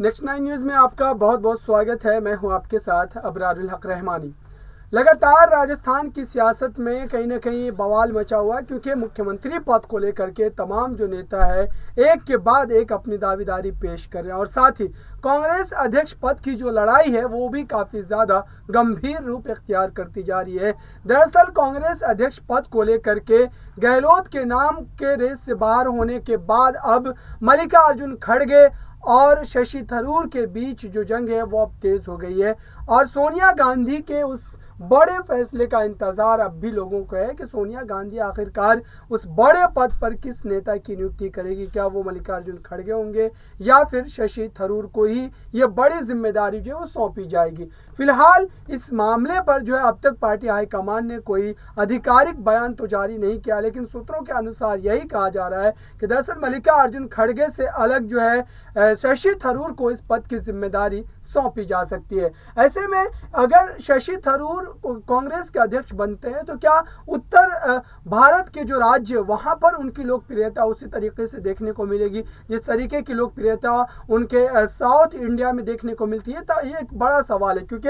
Next 9 news में आपका बहुत बहुत स्वागत है। मैं हूं आपके साथ अबरारुल हक रहमानी। लगातार राजस्थान की सियासत में कहीं ना कहीं बवाल मचा हुआ, क्योंकि मुख्यमंत्री पद को लेकर के तमाम जो नेता है एक के बाद एक अपनी दावेदारी पेश कर रहे हैं और साथ ही कांग्रेस अध्यक्ष पद की जो लड़ाई है वो भी काफ़ी ज़्यादा गंभीर रूप इख्तियार करती जा रही है। दरअसल कांग्रेस अध्यक्ष पद को लेकर के गहलोत के नाम के रेस से बाहर होने के बाद अब मल्लिकार्जुन खड़गे और शशि थरूर के बीच जो जंग है वो अब तेज हो गई है और सोनिया गांधी के उस बड़े फैसले का इंतजार अब भी लोगों को है कि सोनिया गांधी आखिरकार उस बड़े पद पर किस नेता की नियुक्ति करेगी। क्या वो मल्लिकार्जुन खड़गे होंगे या फिर शशि थरूर को ही ये बड़ी जिम्मेदारी जो है वो सौंपी जाएगी। फिलहाल इस मामले पर जो है अब तक पार्टी हाईकमान ने कोई आधिकारिक बयान तो जारी नहीं किया, लेकिन सूत्रों के अनुसार यही कहा जा रहा है कि दरअसल मल्लिकार्जुन खड़गे से अलग जो है शशि थरूर को इस पद की जिम्मेदारी सौंपी जा सकती है। ऐसे में अगर शशि थरूर कांग्रेस के अध्यक्ष बनते हैं तो क्या उत्तर भारत के जो राज्य वहां पर उनकी लोकप्रियता उसी तरीके से देखने को मिलेगी जिस तरीके की लोकप्रियता उनके साउथ इंडिया में देखने को मिलती है। तो ये एक बड़ा सवाल है, क्योंकि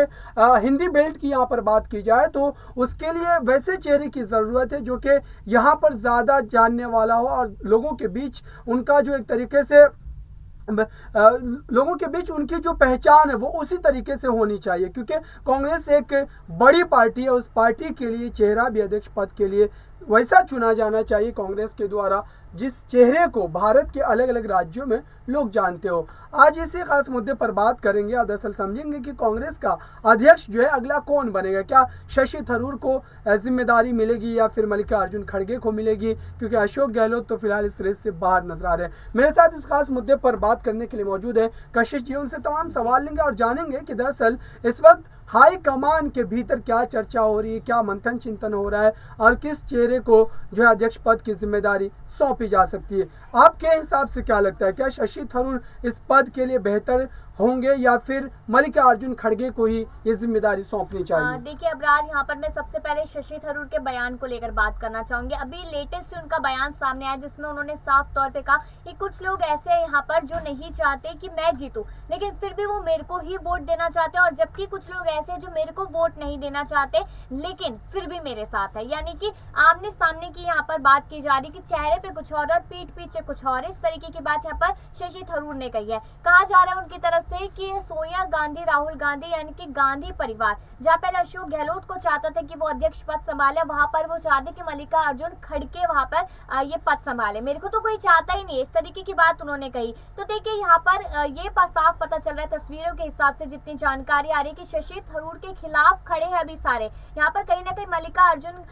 हिंदी बेल्ट की यहाँ पर बात की जाए तो उसके लिए वैसे चेहरे की ज़रूरत है जो कि यहाँ पर ज़्यादा जानने वाला हो और लोगों के बीच उनका जो एक तरीके से लोगों के बीच उनकी जो पहचान है वो उसी तरीके से होनी चाहिए, क्योंकि कांग्रेस एक बड़ी पार्टी है। उस पार्टी के लिए चेहरा भी अध्यक्ष पद के लिए वैसा चुना जाना चाहिए कांग्रेस के द्वारा जिस चेहरे को भारत के अलग अलग राज्यों में लोग जानते हो। आज इसी खास मुद्दे पर बात करेंगे और दरअसल समझेंगे कि कांग्रेस का अध्यक्ष जो है अगला कौन बनेगा। क्या शशि थरूर को जिम्मेदारी मिलेगी या फिर मल्लिकार्जुन खड़गे को मिलेगी, क्योंकि अशोक गहलोत तो फिलहाल इस रेस से बाहर नजर आ रहे हैं। मेरे साथ इस खास मुद्दे पर बात करने के लिए मौजूद है कशिश जी। उनसे तमाम सवाल लेंगे और जानेंगे कि दरअसल इस वक्त हाई कमान के भीतर क्या चर्चा हो रही है, क्या मंथन चिंतन हो रहा है और किस चेहरे को जो है अध्यक्ष पद की जिम्मेदारी सौंपी जा सकती है। आपके हिसाब से क्या लगता है, क्या शशि थरूर इस पद के लिए बेहतर होंगे या फिर मल्लिकार्जुन खड़गे को ही ये जिम्मेदारी सौंपनी चाहिए? देखिए अबरार, यहाँ पर मैं सबसे पहले शशि थरूर के बयान को लेकर बात करना चाहूंगी। अभी लेटेस्ट उनका बयान सामने आया जिसमें उन्होंने साफ तौर पे कहा कि कुछ लोग ऐसे हैं यहाँ पर जो नहीं चाहते कि मैं जीतूं, लेकिन फिर भी वो मेरे को ही वोट देना चाहते हैं, और जबकि कुछ लोग ऐसे हैं जो मेरे को वोट नहीं देना चाहते लेकिन फिर भी मेरे साथ है। यानी कि आमने सामने की यहाँ पर बात की जा रही कि चेहरे पे कुछ और पीठ पीछे कुछ और। इस तरीके की बात यहाँ पर शशि थरूर ने कही है। कहा जा रहा है उनकी तरफ से कि सोनिया गांधी, राहुल गांधी यानी कि गांधी परिवार जहाँ पहले अशोक गहलोत को चाहता था कि वो अध्यक्ष पद संभाले, वहां पर वो चाहते कि मल्लिकार्जुन खड़गे वहां पर ये पद संभाले। मेरे को तो कोई चाहता ही नहीं, इस तरीके की बात उन्होंने कही। तो देखिए यहाँ पर ये साफ पता चल रहा है तस्वीरों के हिसाब से, जितनी जानकारी आ रही है कि शशि थरूर के खिलाफ खड़े हैं अभी सारे। यहाँ पर कहीं ना कहीं मल्लिकार्जुन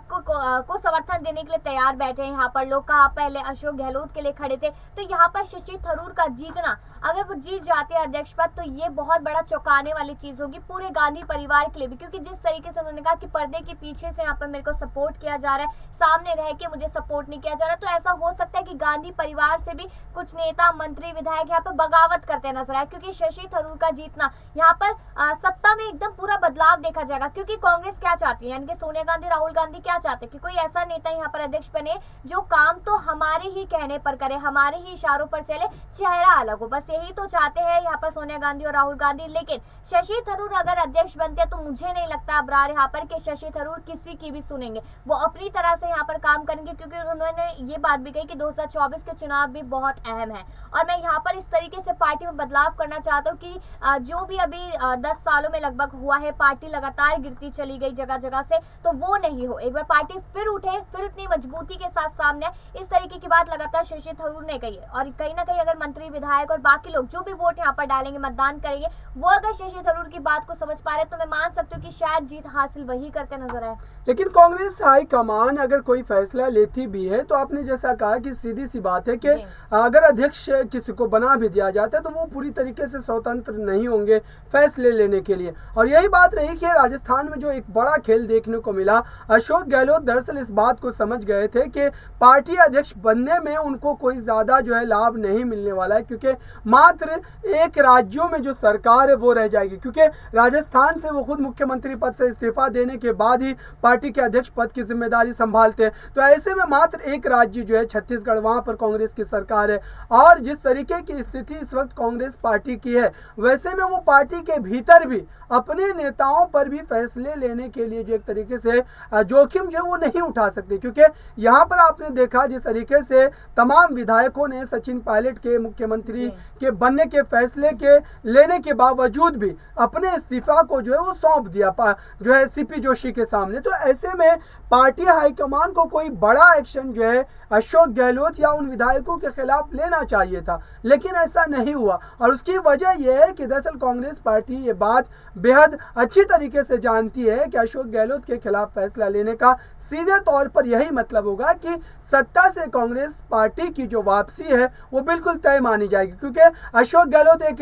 को समर्थन देने के लिए तैयार बैठे हैं। यहाँ पर लोग कहा पहले अशोक गहलोत के लिए खड़े थे, तो यहाँ पर शशि थरूर का जीतना, अगर वो जीत जाते हैं अध्यक्ष पद तो ये बहुत बड़ा चौंकाने वाली चीज होगी पूरे गांधी परिवार के लिए भी, क्योंकि जिस तरीके से उन्होंने कहा कि पर्दे के पीछे से यहाँ पर मेरे को सपोर्ट किया जा रहा है, सामने रह के मुझे सपोर्ट नहीं किया जा रहा, तो ऐसा हो सकता है कि गांधी परिवार से भी कुछ नेता, मंत्री, विधायक यहाँ पर बगावत करते नजर आए, क्योंकि शशि थरूर का जीतना यहाँ पर सत्ता में एकदम पूरा बदलाव देखा जाएगा। क्योंकि कांग्रेस क्या चाहती है, यानी कि सोनिया गांधी, राहुल गांधी क्या चाहते हैं कि कोई ऐसा नेता यहाँ पर अध्यक्ष बने जो काम तो हमारे ही कहने पर करे, हमारे ही इशारों पर चले, चेहरा अलग हो। बस यही तो चाहते हैं यहाँ पर सोनिया गांधी और राहुल गांधी। लेकिन शशि थरूर अगर अध्यक्ष बनते हैं तो मुझे नहीं लगता अबरार यहाँ पर कि शशि थरूर किसी की भी सुनेंगे, वो अपनी तरह से यहाँ पर काम करेंगे, क्योंकि उन्होंने ये बात भी कही कि 2024 के चुनाव भी बहुत अहम है। और मैं यहाँ पर इस तरीके से पार्टी में बदलाव करना चाहता हूँ कि जो भी अभी 10 सालों में लगभग हुआ है, पार्टी लगातार गिरती चली गई जगह जगह से, तो वो नहीं हो। एक बार पार्टी फिर उठे, फिर इतनी मजबूती के साथ सामने, इस तरीके की बात लगातार शशि थरूर ने कही है। और कहीं ना कहीं अगर मंत्री, विधायक और बाकी लोग जो भी वोट यहाँ पर डालेंगे, मतदान करेंगे, वो अगर शशि थरूर की बात को समझ पा रहे तो मैं मान सकती हूँ कि शायद जीत हासिल वही करते नजर आए। लेकिन कांग्रेस हाईकमान अगर कोई फैसला लेती भी है तो आपने जैसा कहा कि सीधी सी बात है कि अगर अध्यक्ष किसी को बना भी दिया जाता है तो वो पूरी तरीके से स्वतंत्र नहीं होंगे फैसले लेने के लिए। और यही बात रही कि राजस्थान में जो एक बड़ा खेल देखने को मिला, अशोक गहलोत दरअसल इस बात को समझ गए थे कि पार्टी अध्यक्ष बनने में उनको कोई ज़्यादा जो है लाभ नहीं मिलने वाला है, क्योंकि मात्र एक एक राज्यों में जो सरकार है वो रह जाएगी, क्योंकि राजस्थान से वो खुद मुख्यमंत्री पद से इस्तीफा देने के बाद ही पार्टी के अध्यक्ष पद की जिम्मेदारी संभालते हैं। तो ऐसे में मात्र एक राज्य जो है छत्तीसगढ़, वहां पर कांग्रेस की सरकार है। और जिस तरीके की स्थिति इस वक्त कांग्रेस पार्टी की है, वैसे में वो पार्टी के भीतर भी अपने नेताओं पर भी फैसले लेने के लिए जो एक तरीके से जोखिम जो है वो नहीं उठा सकते, क्योंकि यहाँ पर आपने देखा जिस तरीके से तमाम विधायकों ने सचिन पायलट के मुख्यमंत्री के बनने के फैसले के लेने के बावजूद भी अपने इस्तीफा को जो है वो सौंप दिया जो है सीपी जोशी के सामने। तो ऐसे में पार्टी हाईकमान को कोई बड़ा एक्शन जो है अशोक गहलोत या उन विधायकों के खिलाफ लेना चाहिए था, लेकिन ऐसा नहीं हुआ। और उसकी वजह यह है कि दरअसल कांग्रेस पार्टी ये बात बेहद अच्छी तरीके से जानती है कि अशोक गहलोत के खिलाफ फैसला लेने का सीधे तौर पर यही मतलब होगा कि सत्ता से कांग्रेस पार्टी की जो वापसी है वो बिल्कुल तय मानी जाएगी, क्योंकि अशोक गहलोत एक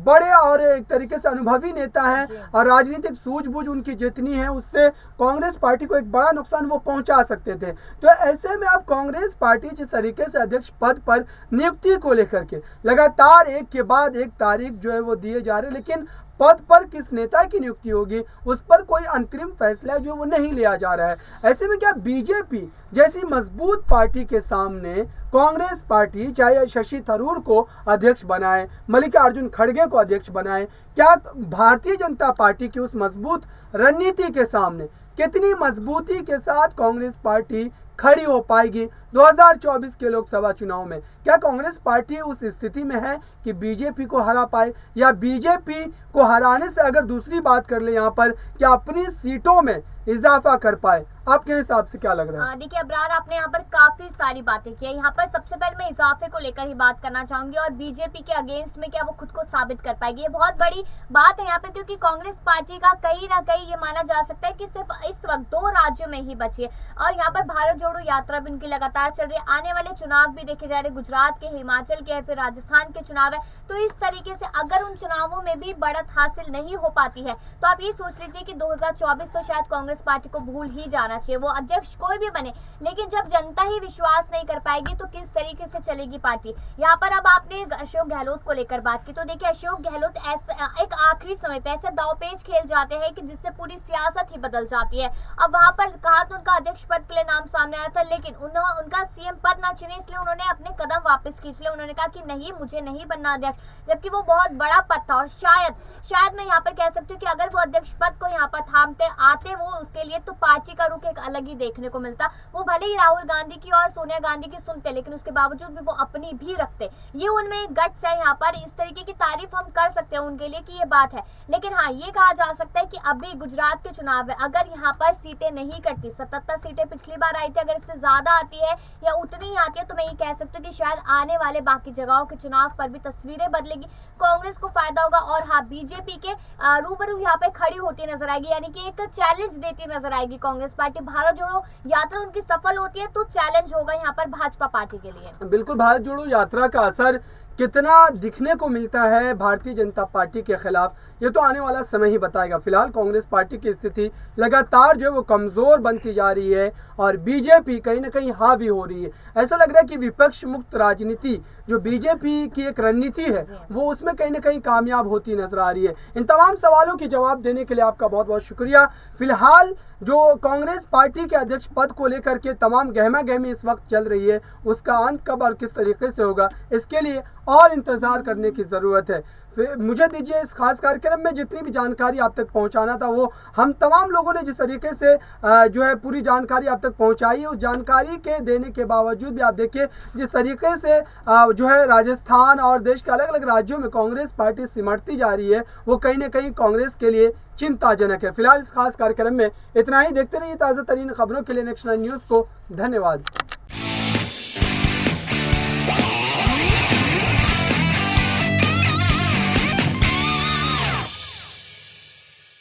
बड़े और एक तरीके से अनुभवी नेता है और राजनीतिक सूझबूझ उनकी जितनी है उससे कांग्रेस पार्टी को एक बड़ा नुकसान वो पहुंचा सकते थे। तो ऐसे में अब कांग्रेस पार्टी जिस तरीके से अध्यक्ष पद पर नियुक्ति को लेकर के लगातार एक के बाद एक तारीख जो है वो दिए जा रहे, लेकिन पद पर किस नेता की नियुक्ति होगी उस पर कोई अंतरिम फैसला जो वो नहीं लिया जा रहा है। ऐसे में क्या बीजेपी जैसी मजबूत पार्टी के सामने कांग्रेस पार्टी चाहे शशि थरूर को अध्यक्ष बनाए, मल्लिकार्जुन खड़गे को अध्यक्ष बनाए, क्या भारतीय जनता पार्टी की उस मजबूत रणनीति के सामने कितनी मजबूती के साथ कांग्रेस पार्टी खड़ी हो पाएगी 2024 के लोकसभा चुनाव में? क्या कांग्रेस पार्टी उस स्थिति में है कि बीजेपी को हरा पाए, या बीजेपी को हराने से अगर दूसरी बात कर ले यहाँ पर क्या अपनी सीटों में इजाफा कर पाए? आपके हिसाब से क्या लग रहा है? देखिए अब्रार, आपने यहाँ पर काफी सारी बातें की है। यहाँ पर सबसे पहले मैं इजाफे को लेकर ही बात करना चाहूंगी और बीजेपी के अगेंस्ट में क्या वो खुद को साबित कर पाएगी, ये बहुत बड़ी बात है यहाँ पर, क्योंकि कांग्रेस पार्टी का कहीं ना कहीं ये माना जा सकता है कि सिर्फ इस वक्त 2 राज्यों में ही बची है और यहाँ पर भारत जोड़ो यात्रा भी उनकी लगातार चल रही है। आने वाले चुनाव भी देखे जा रहे, गुजरात के, हिमाचल के है, फिर राजस्थान के चुनाव है। तो इस तरीके से अगर उन चुनावों में भी बढ़त हासिल नहीं हो पाती है तो आप ये सोच लीजिए कि 2024 तो शायद कांग्रेस पार्टी को भूल ही जाना चाहिए, वो अध्यक्ष कोई भी बने। लेकिन जब जनता ही विश्वास नहीं कर पाएगी तो किस तरीके से चलेगी पार्टी? यहाँ पर अब आपने अशोक गहलोत को लेकर बात की, तो देखिए अशोक गहलोत ऐसे एक आखिरी समय पे ऐसे दांवपेच खेल जाते हैं कि जिससे पूरी सियासत ही बदल जाती है। अब वहां पर कहा तो उनका अध्यक्ष पद के लिए नाम सामने आया था, लेकिन उनका सीएम पद ना चुने, इसलिए उन्होंने अपने कदम वापस खींच लिए। उन्होंने कहा कि नहीं, मुझे नहीं बनना अध्यक्ष, जबकि वो बहुत बड़ा पद था और शायद मैं यहाँ पर कह सकती हूँ कि अगर वो अध्यक्ष पद को यहाँ पर थामते आते वो उसके लिए, तो पार्टी का रुख एक अलग ही देखने को मिलता। वो भले ही राहुल गांधी की और सोनिया गांधी की सुनते, लेकिन उसके बावजूद भी वो अपनी भी रखते। ये उनमें गट्स है। यहाँ पर इस तरीके की तारीफ हम कर सकते हैं उनके लिए कि ये बात है। लेकिन हाँ, ये कहा जा सकता है कि अभी गुजरात के चुनाव है, अगर यहाँ पर सीटें नहीं कटती, 77 सीटें पिछली बार आई थी, अगर इससे ज्यादा आती है या उतनी ही आती है तो मैं ये कह सकती हूँ कि शायद आने वाले बाकी जगहों के चुनाव पर भी तस्वीरें बदलेगी, कांग्रेस को फायदा होगा। और हाँ, बीजेपी के रूबरू यहाँ पे खड़ी होती नजर आएगी, यानी कि एक चैलेंज देती नजर आएगी कांग्रेस पार्टी। भारत जोड़ो यात्रा उनकी सफल होती है तो चैलेंज होगा यहाँ पर भाजपा पार्टी के लिए। बिल्कुल, भारत जोड़ो यात्रा का असर कितना दिखने को मिलता है भारतीय जनता पार्टी के खिलाफ, ये तो आने वाला समय ही बताएगा। फिलहाल कांग्रेस पार्टी की स्थिति लगातार जो है वो कमजोर बनती जा रही है और बीजेपी कहीं ना कहीं हावी हो रही है। ऐसा लग रहा है कि विपक्ष मुक्त राजनीति जो बीजेपी की एक रणनीति है वो उसमें कहीं ना कहीं कामयाब होती नजर आ रही है। इन तमाम सवालों के जवाब देने के लिए आपका बहुत बहुत शुक्रिया। फिलहाल जो कांग्रेस पार्टी के अध्यक्ष पद को लेकर के तमाम गहमा गहमी इस वक्त चल रही है, उसका अंत कब और किस तरीके से होगा इसके लिए और इंतजार करने की ज़रूरत है। मुझे दीजिए इस खास कार्यक्रम में जितनी भी जानकारी आप तक पहुंचाना था वो हम तमाम लोगों ने जिस तरीके से जो है पूरी जानकारी आप तक पहुंचाई है, उस जानकारी के देने के बावजूद भी आप देखिए जिस तरीके से जो है राजस्थान और देश के अलग अलग राज्यों में कांग्रेस पार्टी सिमटती जा रही है, वो कहीं ना कहीं कांग्रेस के लिए चिंताजनक है। फिलहाल इस खास कार्यक्रम में इतना ही। देखते रहिए ताज़ा तरीन खबरों के लिए नेक्स्ट 9 न्यूज़ को। धन्यवाद।